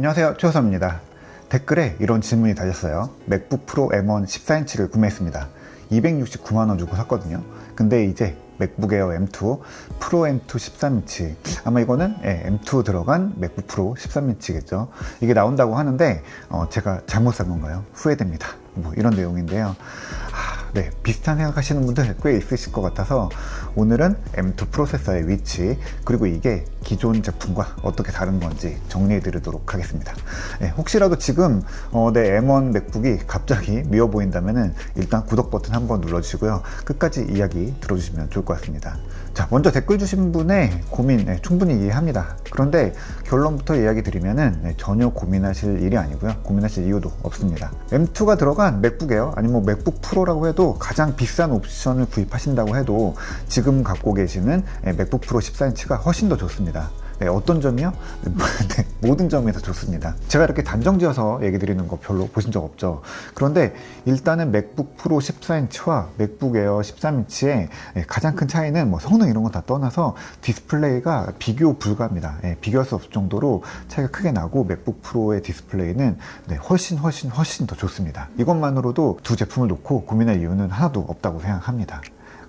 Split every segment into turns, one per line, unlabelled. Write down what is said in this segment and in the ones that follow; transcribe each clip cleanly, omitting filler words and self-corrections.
안녕하세요, 최호섭입니다. 댓글에 이런 질문이 달렸어요. 맥북 프로 M1 14인치를 구매했습니다. 269만원 주고 샀거든요. 근데 이제 맥북 에어 M2 프로 M2 13인치, 아마 이거는 M2 들어간 맥북 프로 13인치겠죠. 이게 나온다고 하는데 제가 잘못 산 건가요? 후회됩니다. 뭐 이런 내용인데요. 네, 비슷한 생각하시는 분들 꽤 있으실 것 같아서 오늘은 M2 프로세서의 위치, 그리고 이게 기존 제품과 어떻게 다른 건지 정리해 드리도록 하겠습니다. 네, 혹시라도 지금 내 M1 맥북이 갑자기 미워 보인다면 일단 구독 버튼 한번 눌러주시고요. 끝까지 이야기 들어주시면 좋을 것 같습니다. 자, 먼저 댓글 주신 분의 고민 충분히 이해합니다. 그런데 결론부터 이야기 드리면은 전혀 고민하실 일이 아니고요. 고민하실 이유도 없습니다. M2가 들어간 맥북 에어, 아니면 맥북 프로라고 해도 가장 비싼 옵션을 구입하신다고 해도 지금 갖고 계시는 맥북 프로 14인치가 훨씬 더 좋습니다. 네, 어떤 점이요? 네, 모든 점이 다 좋습니다. 제가 이렇게 단정지어서 얘기 드리는 거 별로 보신 적 없죠. 그런데 일단은 맥북 프로 14인치와 맥북 에어 13인치의 가장 큰 차이는 뭐 성능 이런 거 다 떠나서 디스플레이가 비교 불가합니다. 비교할 수 없을 정도로 차이가 크게 나고, 맥북 프로의 디스플레이는 훨씬 더 좋습니다. 이것만으로도 두 제품을 놓고 고민할 이유는 하나도 없다고 생각합니다.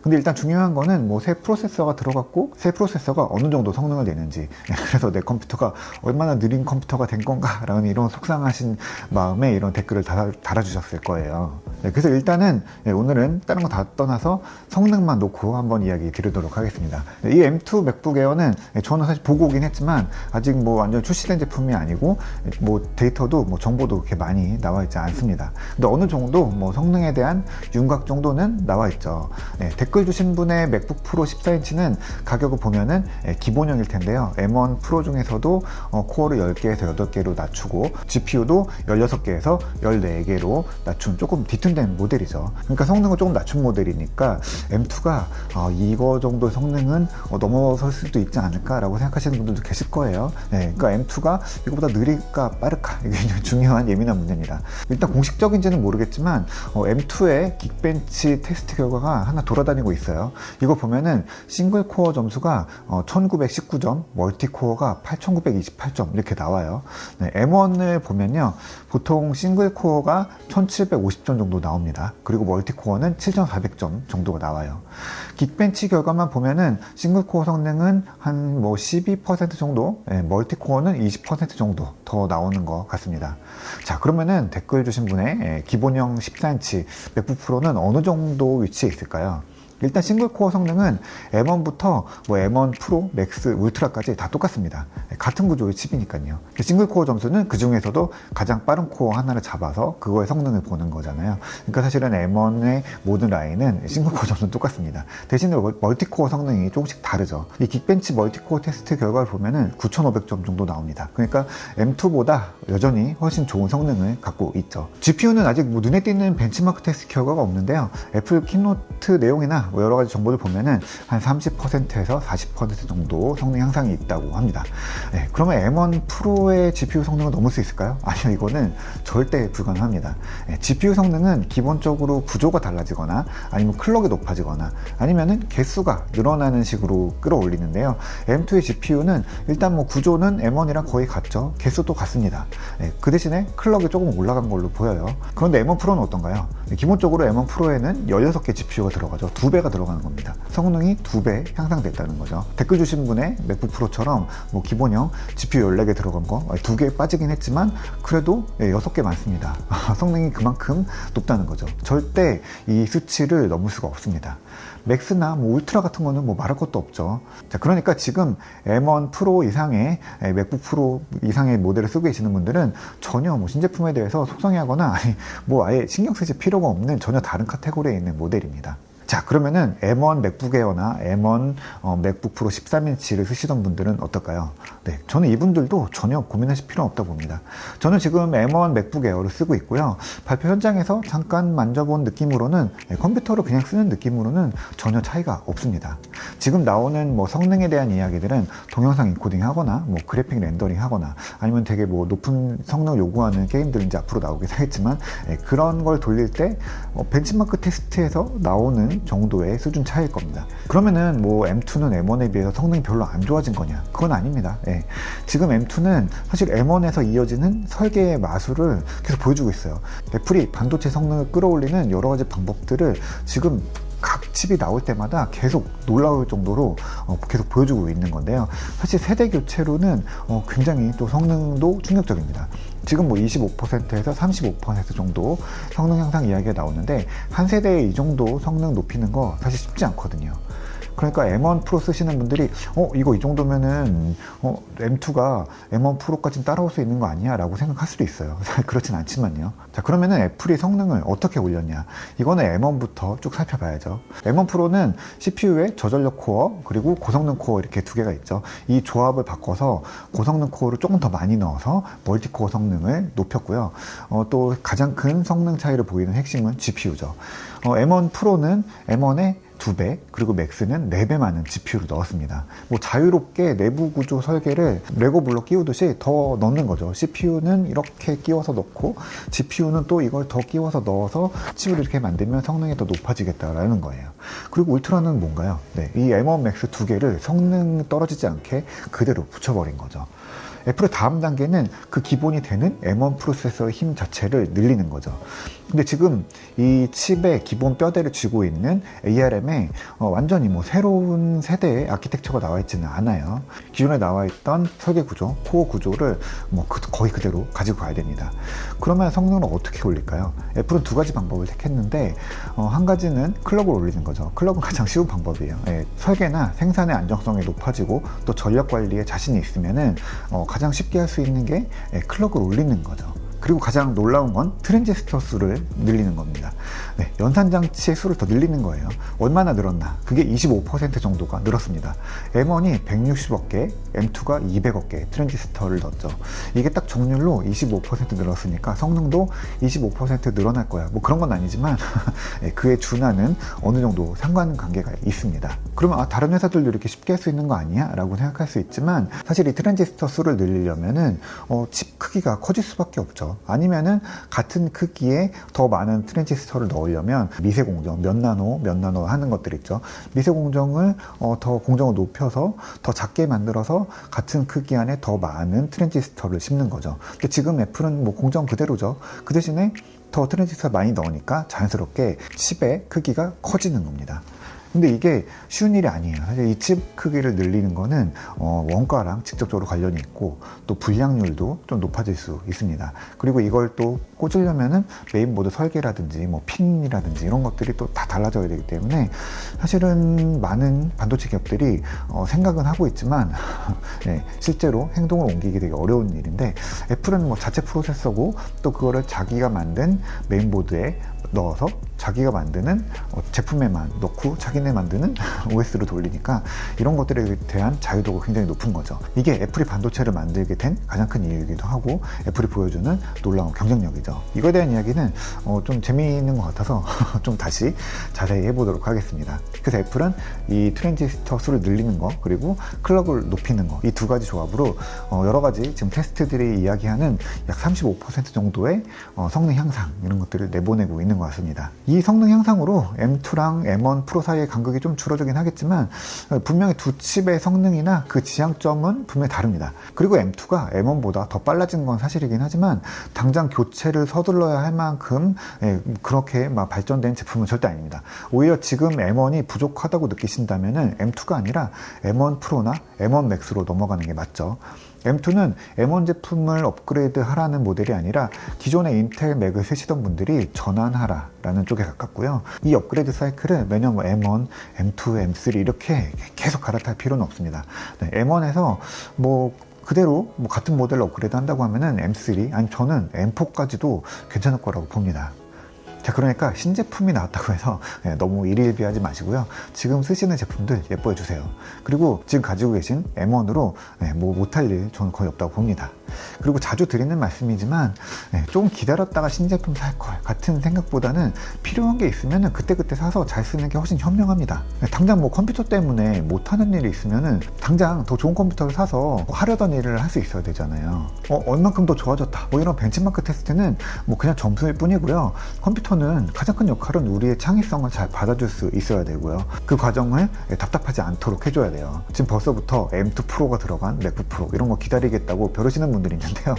근데 일단 중요한 거는 뭐 새 프로세서가 들어갔고, 새 프로세서가 어느 정도 성능을 내는지, 그래서 내 컴퓨터가 얼마나 느린 컴퓨터가 된 건가 라는 이런 속상하신 마음에 이런 댓글을 달아주셨을 거예요. 그래서 일단은 오늘은 다른 거 다 떠나서 성능만 놓고 한번 이야기 드리도록 하겠습니다. 이 M2 맥북 에어는 저는 사실 보고 오긴 했지만 아직 뭐 완전 출시된 제품이 아니고, 뭐 데이터도 뭐 정보도 그렇게 많이 나와 있지 않습니다. 근데 어느 정도 뭐 성능에 대한 윤곽 정도는 나와 있죠. 댓글 주신 분의 맥북 프로 14인치는 가격을 보면은 기본형일 텐데요. M1 프로 중에서도 코어를 10개에서 8개로 낮추고, GPU도 16개에서 14개로 낮춘 조금 뒤튼된 모델이죠. 그러니까 성능을 조금 낮춘 모델이니까 M2가 이거 정도 성능은 넘어설 수도 있지 않을까라고 생각하시는 분들도 계실 거예요. 그러니까 M2가 이거보다 느릴까 빠를까, 이게 중요한 예민한 문제입니다. 일단 공식적인지는 모르겠지만 M2의 긱벤치 테스트 결과가 하나 돌아다니고 있어요. 이거 보면은 싱글 코어 점수가 1919점, 멀티 코어가 8928점 이렇게 나와요. M1을 보면요, 보통 싱글 코어가 1750점 정도 나옵니다. 그리고 멀티 코어는 7400점 정도가 나와요. 긱벤치 결과만 보면은 싱글 코어 성능은 한 뭐 12% 정도, 멀티 코어는 20% 정도 더 나오는 것 같습니다. 자, 그러면은 댓글 주신 분의 기본형 14인치 맥북 프로는 어느 정도 위치에 있을까요? 일단 싱글코어 성능은 M1부터 뭐 M1 프로, 맥스, 울트라까지 다 똑같습니다. 같은 구조의 칩이니까요. 싱글코어 점수는 그 중에서도 가장 빠른 코어 하나를 잡아서 그거의 성능을 보는 거잖아요. 그러니까 사실은 M1의 모든 라인은 싱글코어 점수는 똑같습니다. 대신에 멀티코어 성능이 조금씩 다르죠. 이 긱벤치 멀티코어 테스트 결과를 보면은 9500점 정도 나옵니다. 그러니까 M2보다 여전히 훨씬 좋은 성능을 갖고 있죠. GPU는 아직 뭐 눈에 띄는 벤치마크 테스트 결과가 없는데요. 애플 킨노트 내용이나 뭐 여러 가지 정보를 보면은 한 30%에서 40% 정도 성능 향상이 있다고 합니다. 그러면 M1 프로의 GPU 성능을 넘을 수 있을까요? 아니요, 이거는 절대 불가능합니다. GPU 성능은 기본적으로 구조가 달라지거나, 아니면 클럭이 높아지거나, 아니면은 개수가 늘어나는 식으로 끌어올리는데요. M2의 GPU는 일단 뭐 구조는 M1이랑 거의 같죠. 개수도 같습니다. 그 대신에 클럭이 조금 올라간 걸로 보여요. 그런데 M1 프로는 어떤가요? 기본적으로 M1 프로에는 16개 GPU가 들어가죠. 2배가 들어가는 겁니다. 성능이 2배 향상됐다는 거죠. 댓글 주신 분의 맥북 프로처럼 뭐 기본형 GPU 14개 들어간 거 2개 빠지긴 했지만 그래도 6개 많습니다. 성능이 그만큼 높다는 거죠. 절대 이 수치를 넘을 수가 없습니다. 맥스나 뭐 울트라 같은 거는 뭐 말할 것도 없죠. 자, 그러니까 지금 M1 프로 이상의 맥북 프로 이상의 모델을 쓰고 계시는 분들은 전혀 뭐 신제품에 대해서 속상해하거나, 아니 뭐 아예 신경 쓰실 필요가 없는 전혀 다른 카테고리에 있는 모델입니다. 자, 그러면은 M1 맥북 에어나 M1 맥북 프로 13인치를 쓰시던 분들은 어떨까요? 저는 이분들도 전혀 고민하실 필요는 없다고 봅니다. 저는 지금 M1 맥북 에어를 쓰고 있고요. 발표 현장에서 잠깐 만져본 느낌으로는, 컴퓨터를 그냥 쓰는 느낌으로는 전혀 차이가 없습니다. 지금 나오는 뭐 성능에 대한 이야기들은 동영상 인코딩 하거나 뭐 그래픽 렌더링 하거나 아니면 되게 뭐 높은 성능 요구하는 게임들은 이제 앞으로 나오긴 하겠지만, 그런 걸 돌릴 때 벤치마크 테스트에서 나오는 정도의 수준 차이일 겁니다. 그러면은 뭐 M2는 M1에 비해서 성능이 별로 안 좋아진 거냐? 그건 아닙니다. 지금 M2는 사실 M1에서 이어지는 설계의 마술을 계속 보여주고 있어요. 애플이 반도체 성능을 끌어올리는 여러 가지 방법들을 지금 각 칩이 나올 때마다 계속 놀라울 정도로 계속 보여주고 있는 건데요. 사실 세대 교체로는 굉장히 또 성능도 충격적입니다. 지금 뭐 25%에서 35% 정도 성능 향상 이야기가 나오는데, 한 세대에 이 정도 성능 높이는 거 사실 쉽지 않거든요. 그러니까 M1 프로 쓰시는 분들이 이거 이 정도면은 M2가 M1 프로까지 따라올 수 있는 거 아니야? 라고 생각할 수도 있어요. 그렇진 않지만요. 자, 그러면은 애플이 성능을 어떻게 올렸냐? 이거는 M1부터 쭉 살펴봐야죠. M1 프로는 CPU에 저전력 코어 그리고 고성능 코어 이렇게 두 개가 있죠. 이 조합을 바꿔서 고성능 코어를 조금 더 많이 넣어서 멀티코어 성능을 높였고요. 또 가장 큰 성능 차이를 보이는 핵심은 GPU죠. M1 프로는 M1의 2배, 그리고 맥스는 4배 많은 GPU를 넣었습니다. 뭐 자유롭게 내부 구조 설계를 레고 블록 끼우듯이 더 넣는 거죠. CPU는 이렇게 끼워서 넣고 GPU는 또 이걸 더 끼워서 넣어서 칩을 이렇게 만들면 성능이 더 높아지겠다라는 거예요. 그리고 울트라는 뭔가요? 이 M1 맥스 두 개를 성능 떨어지지 않게 그대로 붙여버린 거죠. 애플의 다음 단계는 그 기본이 되는 M1 프로세서의 힘 자체를 늘리는 거죠. 근데 지금 이 칩의 기본 뼈대를 쥐고 있는 ARM에 완전히 뭐 새로운 세대의 아키텍처가 나와 있지는 않아요. 기존에 나와 있던 설계 구조, 코어 구조를 뭐 거의 그대로 가지고 가야 됩니다. 그러면 성능을 어떻게 올릴까요? 애플은 두 가지 방법을 택했는데, 한 가지는 클럭을 올리는 거죠. 클럭은 가장 쉬운 방법이에요. 설계나 생산의 안정성이 높아지고 또 전력 관리에 자신이 있으면은 가장 쉽게 할 수 있는 게 클럭을 올리는 거죠. 그리고 가장 놀라운 건 트랜지스터 수를 늘리는 겁니다. 연산장치의 수를 더 늘리는 거예요. 얼마나 늘었나? 그게 25% 정도가 늘었습니다. M1이 160억 개, M2가 200억 개 트랜지스터를 넣었죠. 이게 딱 정률로 25% 늘었으니까 성능도 25% 늘어날 거야. 뭐 그런 건 아니지만 그에 준하는 어느 정도 상관관계가 있습니다. 그러면 다른 회사들도 이렇게 쉽게 할 수 있는 거 아니야? 라고 생각할 수 있지만, 사실 이 트랜지스터 수를 늘리려면은 칩 크기가 커질 수밖에 없죠. 아니면은 같은 크기에 더 많은 트랜지스터를 넣으려면 미세 공정, 몇 나노 하는 것들 있죠. 미세 공정을 더 공정을 높여서 더 작게 만들어서 같은 크기 안에 더 많은 트랜지스터를 심는 거죠. 근데 지금 애플은 뭐 공정 그대로죠. 그 대신에 더 트랜지스터 많이 넣으니까 자연스럽게 칩의 크기가 커지는 겁니다. 근데 이게 쉬운 일이 아니에요. 사실 이 칩 크기를 늘리는 거는 원가랑 직접적으로 관련이 있고, 또 불량률도 좀 높아질 수 있습니다. 그리고 이걸 또 꽂으려면은 메인보드 설계라든지 뭐 핀이라든지 이런 것들이 또 다 달라져야 되기 때문에, 사실은 많은 반도체 기업들이 생각은 하고 있지만 실제로 행동을 옮기기 되게 어려운 일인데, 애플은 뭐 자체 프로세서고 또 그거를 자기가 만든 메인보드에 넣어서 자기가 만드는 제품에만 넣고 자기네 만드는 OS로 돌리니까 이런 것들에 대한 자유도가 굉장히 높은 거죠. 이게 애플이 반도체를 만들게 된 가장 큰 이유이기도 하고, 애플이 보여주는 놀라운 경쟁력이죠. 이거에 대한 이야기는 좀 재미있는 것 같아서 좀 다시 자세히 해보도록 하겠습니다. 그래서 애플은 이 트랜지스터 수를 늘리는 거, 그리고 클럭을 높이는 거, 이 두 가지 조합으로 여러 가지 지금 테스트들이 이야기하는 약 35% 정도의 성능 향상, 이런 것들을 내보내고 있는 것 같습니다. 이 성능 향상으로 M2랑 M1 프로 사이의 간극이 좀 줄어들긴 하겠지만, 분명히 두 칩의 성능이나 그 지향점은 분명히 다릅니다. 그리고 M2가 M1보다 더 빨라진 건 사실이긴 하지만, 당장 교체를 서둘러야 할 만큼 그렇게 막 발전된 제품은 절대 아닙니다. 오히려 지금 M1이 부족하다고 느끼신다면 M2가 아니라 M1 프로나 M1 맥스로 넘어가는 게 맞죠. M2는 M1 제품을 업그레이드 하라는 모델이 아니라 기존의 인텔 맥을 쓰시던 분들이 전환하라라는 쪽에 가깝고요. 이 업그레이드 사이클을 매년 뭐 M1, M2, M3 이렇게 계속 갈아탈 필요는 없습니다. M1에서 뭐 그대로 뭐 같은 모델을 업그레이드 한다고 하면은 M3, 아니 저는 M4까지도 괜찮을 거라고 봅니다. 자, 그러니까 신제품이 나왔다고 해서 너무 일희일비하지 마시고요. 지금 쓰시는 제품들 예뻐해 주세요. 그리고 지금 가지고 계신 M1으로 뭐 못할 일 저는 거의 없다고 봅니다. 그리고 자주 드리는 말씀이지만 조금 기다렸다가 신제품 살 걸 같은 생각보다는 필요한 게 있으면 그때그때 사서 잘 쓰는 게 훨씬 현명합니다. 당장 뭐 컴퓨터 때문에 못하는 일이 있으면 당장 더 좋은 컴퓨터를 사서 하려던 일을 할 수 있어야 되잖아요. 얼만큼 더 좋아졌다 뭐 이런 벤치마크 테스트는 뭐 그냥 점수일 뿐이고요. 컴퓨터는 가장 큰 역할은 우리의 창의성을 잘 받아줄 수 있어야 되고요. 그 과정을 답답하지 않도록 해줘야 돼요. 지금 벌써부터 M2 프로가 들어간 맥북 프로 이런 거 기다리겠다고 벼르시는 분들이 있는데요.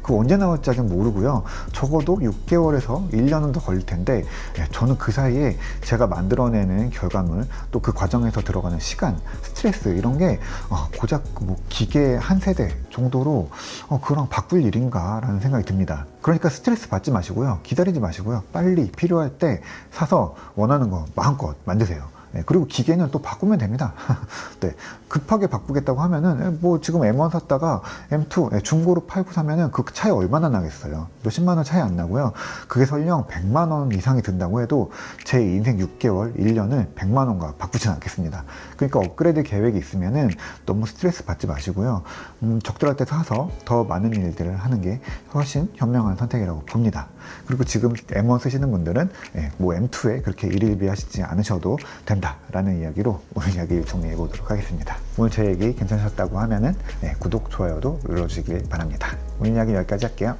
그거 언제 나올지 아직 모르고요. 적어도 6개월에서 1년은 더 걸릴 텐데 저는 그 사이에 제가 만들어내는 결과물 또 그 과정에서 들어가는 시간, 스트레스 이런 게 고작 뭐 기계 한 세대 정도로 그거랑 바꿀 일인가 라는 생각이 듭니다. 그러니까 스트레스 받지 마시고요. 기다리지 마시고요. 빨리 필요할 때 사서 원하는 거 마음껏 만드세요. 그리고 기계는 또 바꾸면 됩니다. 네, 급하게 바꾸겠다고 하면은 뭐 지금 M1 샀다가 M2 중고로 팔고 사면은 그 차이 얼마나 나겠어요. 몇십만 원 차이 안 나고요. 그게 설령 100만 원 이상이 든다고 해도 제 인생 6개월, 1년을 100만 원과 바꾸진 않겠습니다. 그러니까 업그레이드 계획이 있으면은 너무 스트레스 받지 마시고요. 적절할 때 사서 더 많은 일들을 하는 게 훨씬 현명한 선택이라고 봅니다. 그리고 지금 M1 쓰시는 분들은 뭐 M2에 그렇게 일일비하시지 않으셔도 된다라는 이야기로 오늘 이야기 정리해 보도록 하겠습니다. 오늘 제 얘기 괜찮으셨다고 하면은 구독, 좋아요도 눌러주시길 바랍니다. 오늘 이야기 여기까지 할게요.